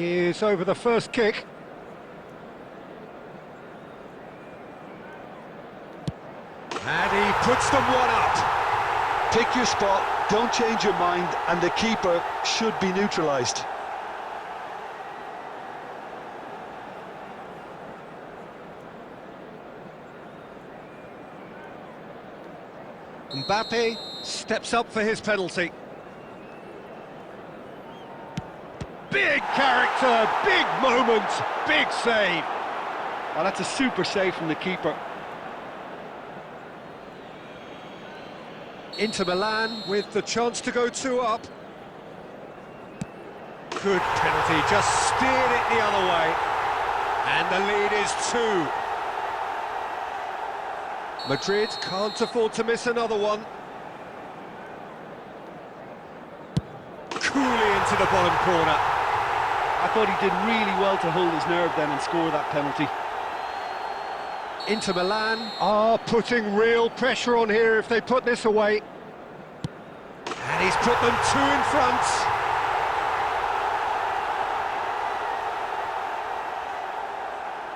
Is over the first kick. And he puts them one up. Pick your spot, don't change your mind, and the keeper should be neutralised. Mbappe steps up for his penalty. Big character, big moment, big save. Oh, that's a super save from the keeper. Inter Milan with the chance to go 2 up. Good penalty, just steered it the other way. And the lead is 2. Madrid can't afford to miss another one. Coolly into the bottom corner. I thought he did really well to hold his nerve then and score that penalty. Inter Milan are putting real pressure on here if they put this away. And he's put them 2 in front.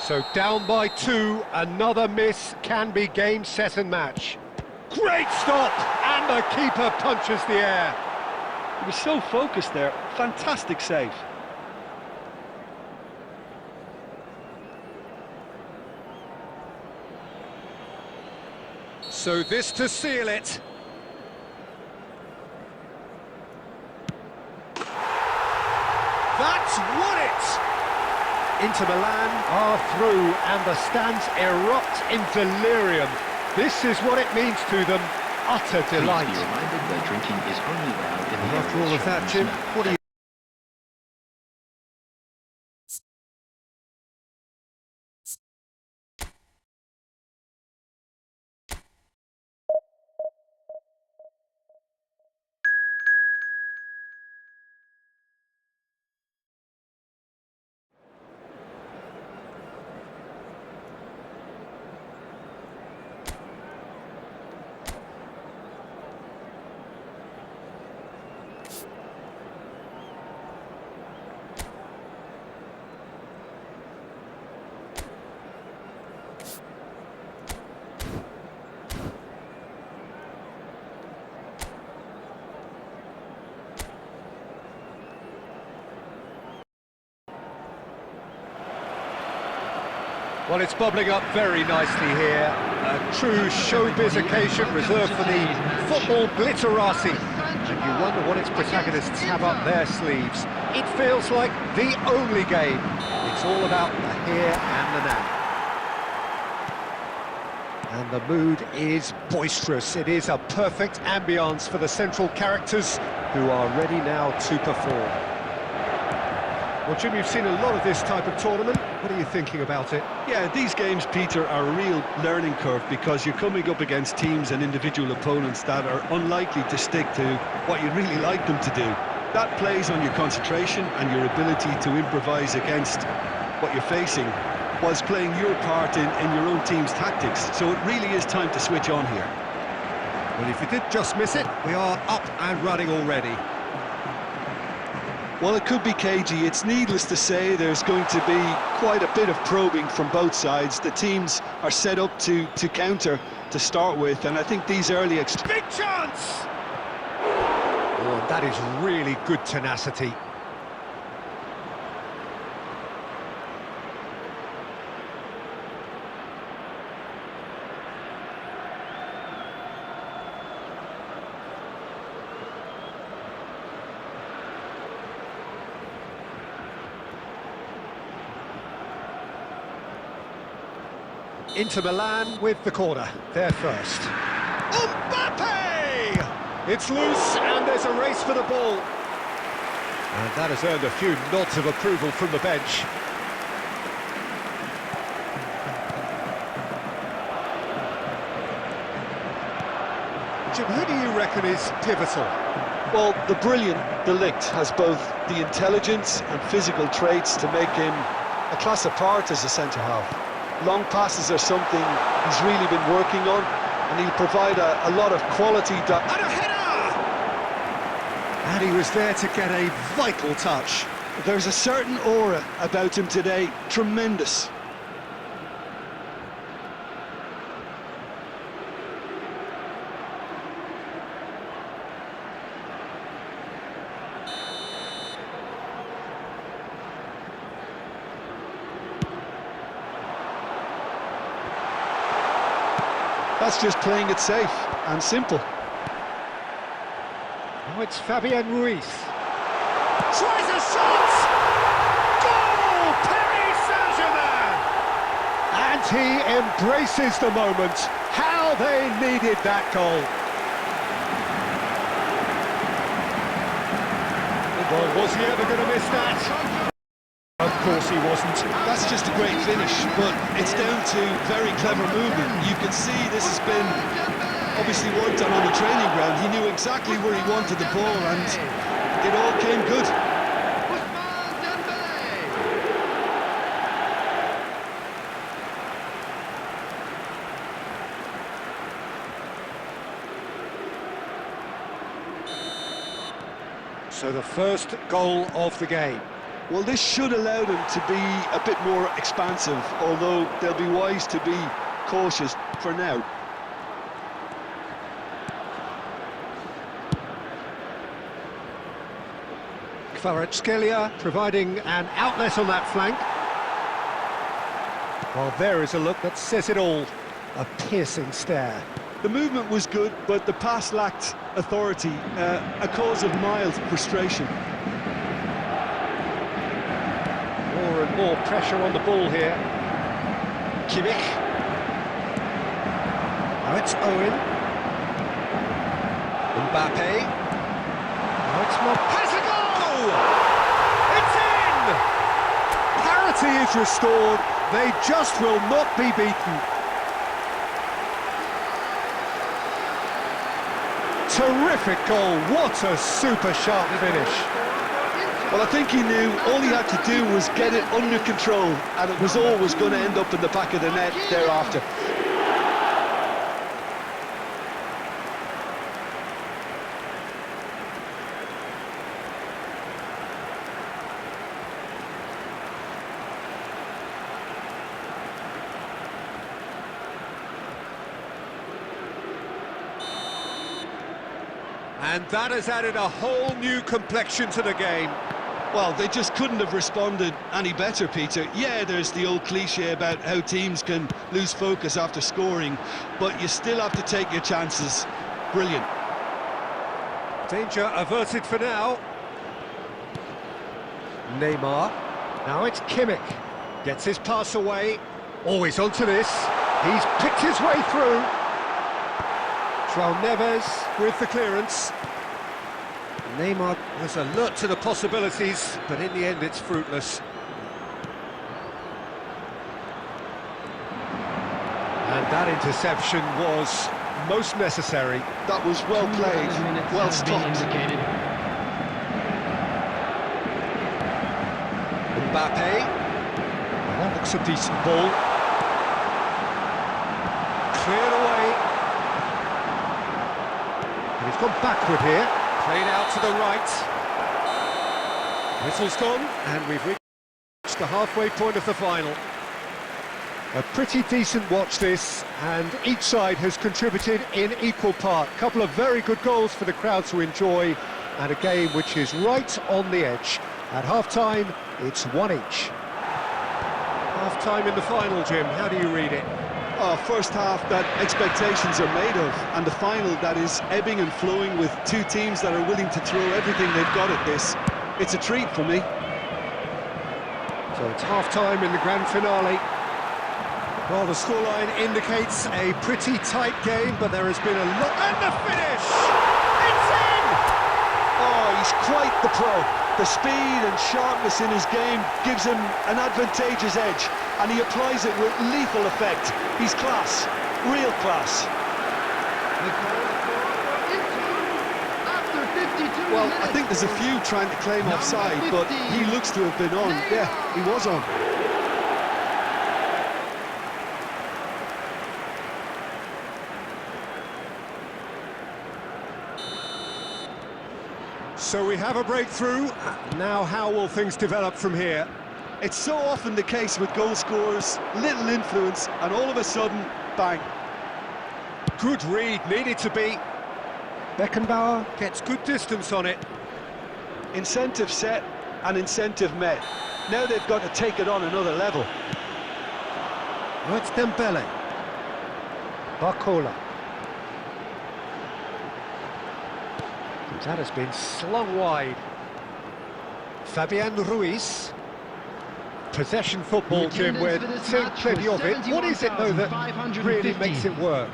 So down by 2, another miss can be game, set and match. Great stop, and the keeper punches the air. He was so focused there, fantastic save. So this to seal it. That's won it! Inter Milan are through and the stands erupt in delirium. This is what it means to them, utter delight. Please be reminded that drinking is only allowed in the After areas all of that, shown Jim, as no. what do you... Well, it's bubbling up very nicely here. A true showbiz occasion reserved for the football glitterati. And you wonder what its protagonists have up their sleeves. It feels like the only game. It's all about the here and the now. And the mood is boisterous. It is a perfect ambience for the central characters who are ready now to perform. Well, Jim, you've seen a lot of this type of tournament. What are you thinking about it? Yeah, these games, Peter, are a real learning curve because you're coming up against teams and individual opponents that are unlikely to stick to what you'd really like them to do. That plays on your concentration and your ability to improvise against what you're facing whilst playing your part in your own team's tactics. So it really is time to switch on here. Well, if you did just miss it, we are up and running already. Well, it could be cagey. It's needless to say there's going to be quite a bit of probing from both sides. The teams are set up to counter to start with, and I think these early... Big chance! Oh, that is really good tenacity. Inter Milan with the corner, they're first. Mbappe! It's loose and there's a race for the ball. And that has earned a few nods of approval from the bench. Jim, who do you reckon is pivotal? Well, the brilliant Delict has both the intelligence and physical traits to make him a class apart as a centre-half. Long passes are something he's really been working on, and he'll provide a lot of quality... And a header! And he was there to get a vital touch. There's a certain aura about him today, tremendous. That's just playing it safe and simple. Now it's Fabian Ruiz. Tries a shot! Goal! Paris Saint-Germain! And he embraces the moment. How they needed that goal. Well, was he ever going to miss that? Of course he wasn't. That's just a great finish, but it's down to very clever movement. You can see this has been obviously worked on the training ground. He knew exactly where he wanted the ball, and it all came good. So the first goal of the game. Well, this should allow them to be a bit more expansive, although they'll be wise to be cautious for now. Kvaratskhelia providing an outlet on that flank. Well, there is a look that says it all. A piercing stare. The movement was good, but the pass lacked authority, a cause of mild frustration. More and more pressure on the ball here. Kimmich. Now it's Owen. Mbappe. Now it's Has a goal! It's in! Parity is restored. They just will not be beaten. Terrific goal. What a super sharp finish. Well, I think he knew all he had to do was get it under control, and it was always going to end up in the back of the net thereafter. And that has added a whole new complexion to the game. Well, they just couldn't have responded any better, Peter. Yeah, there's the old cliche about how teams can lose focus after scoring, but you still have to take your chances. Brilliant. Danger averted for now. Neymar. Now it's Kimmich. Gets his pass away. Always onto this. He's picked his way through. João Neves with the clearance. Neymar was alert to the possibilities, but in the end it's fruitless. And that interception was most necessary. That was well played, well stopped. Mbappe. That looks a decent ball. Cleared away. And he's gone backward here. Played out to the right. Whistle's gone, and we've reached the halfway point of the final. A pretty decent watch this, and each side has contributed in equal part. A couple of very good goals for the crowd to enjoy, and a game which is right on the edge. At half-time, it's one each. Half-time in the final, Jim, how do you read it? Oh, first half that expectations are made of, and the final that is ebbing and flowing with two teams that are willing to throw everything they've got at this. It's a treat for me. So it's half-time in the grand finale. Well, the scoreline indicates a pretty tight game, but there has been a lot... And the finish! It's in! Oh, he's quite the pro. The speed and sharpness in his game gives him an advantageous edge, and he applies it with lethal effect. He's class, real class. Well, I think there's a few trying to claim offside, but he looks to have been on. Yeah, he was on. So we have a breakthrough. Now how will things develop from here? It's so often the case with goal scorers, little influence, and all of a sudden, bang. Good read, needed to be. Beckenbauer gets good distance on it. Incentive set and incentive met. Now they've got to take it on another level. Oh, it's Dembele. Barcola. That has been slung wide. Fabian Ruiz. Possession football, Jim, we're seeing plenty of it. What is it, though, that really makes it work?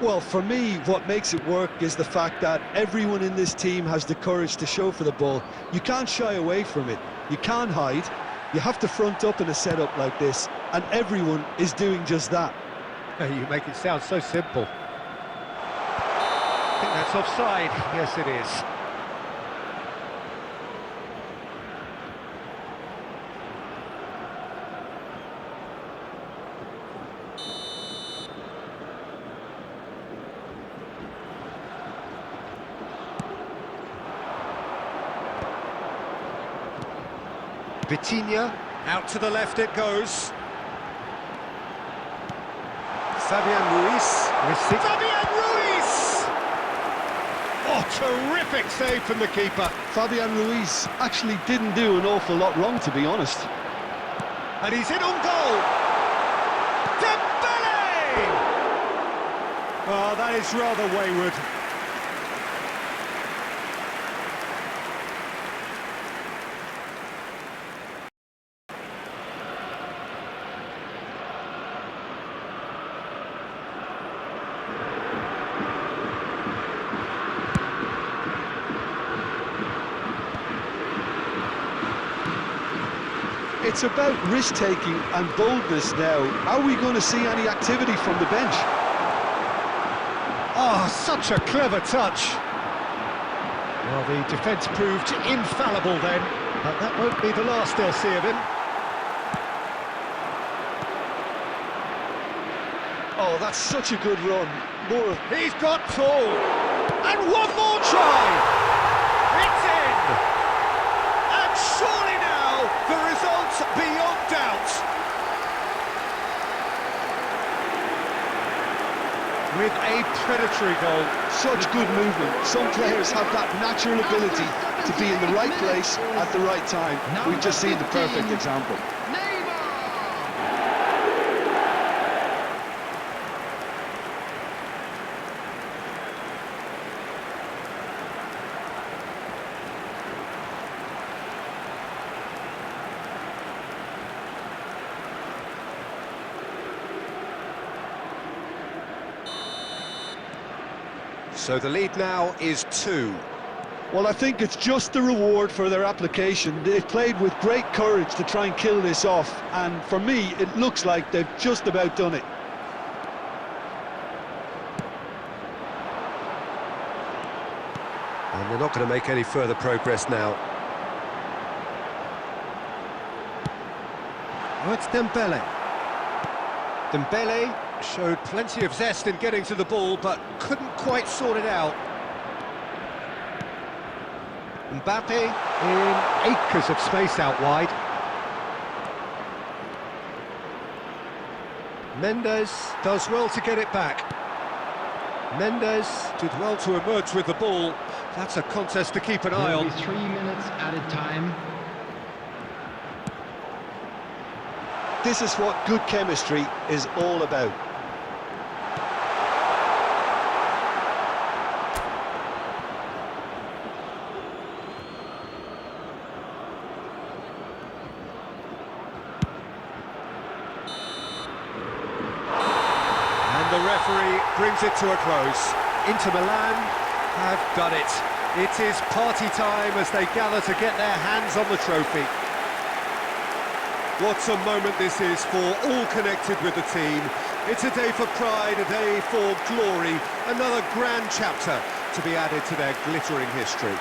Well, for me, what makes it work is the fact that everyone in this team has the courage to show for the ball. You can't shy away from it. You can't hide. You have to front up in a setup like this, and everyone is doing just that. You make it sound so simple. I think that's offside. Yes, it is. Vitinha, out to the left it goes. Fabian Ruiz. Fabian Ruiz! Oh, terrific save from the keeper. Fabian Ruiz actually didn't do an awful lot wrong, to be honest. And he's in on goal. Dembele! Oh, that is rather wayward. It's about risk-taking and boldness now. Are we going to see any activity from the bench? Oh, such a clever touch. Well, the defence proved infallible then, but that won't be the last they'll see of him. Oh, that's such a good run. More. He's got tall. And one more try. It's in. And surely now the result's beyond doubt. With a predatory goal. Such good movement. Some players have that natural ability to be in the right place at the right time. We've just seen the perfect example. So the lead now is 2. Well, I think it's just the reward for their application. They've played with great courage to try and kill this off, and for me, it looks like they've just about done it. And they're not going to make any further progress now. Oh, it's Dembele. Dembele showed plenty of zest in getting to the ball, but couldn't quite sort it out. Mbappe in acres of space out wide. Mendes does well to get it back. Mendes did well to emerge with the ball. That's a contest to keep an eye on. 3 minutes added time. This is what good chemistry is all about. And the referee brings it to a close. Inter Milan have done it. It is party time as they gather to get their hands on the trophy. What a moment this is for all connected with the team. It's a day for pride, a day for glory, another grand chapter to be added to their glittering history.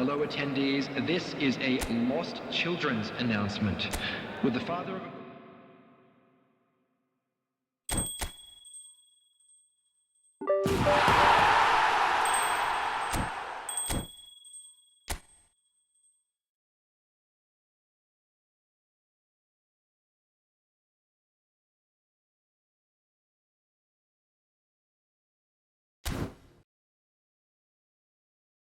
Hello attendees, this is a lost children's announcement. With the father of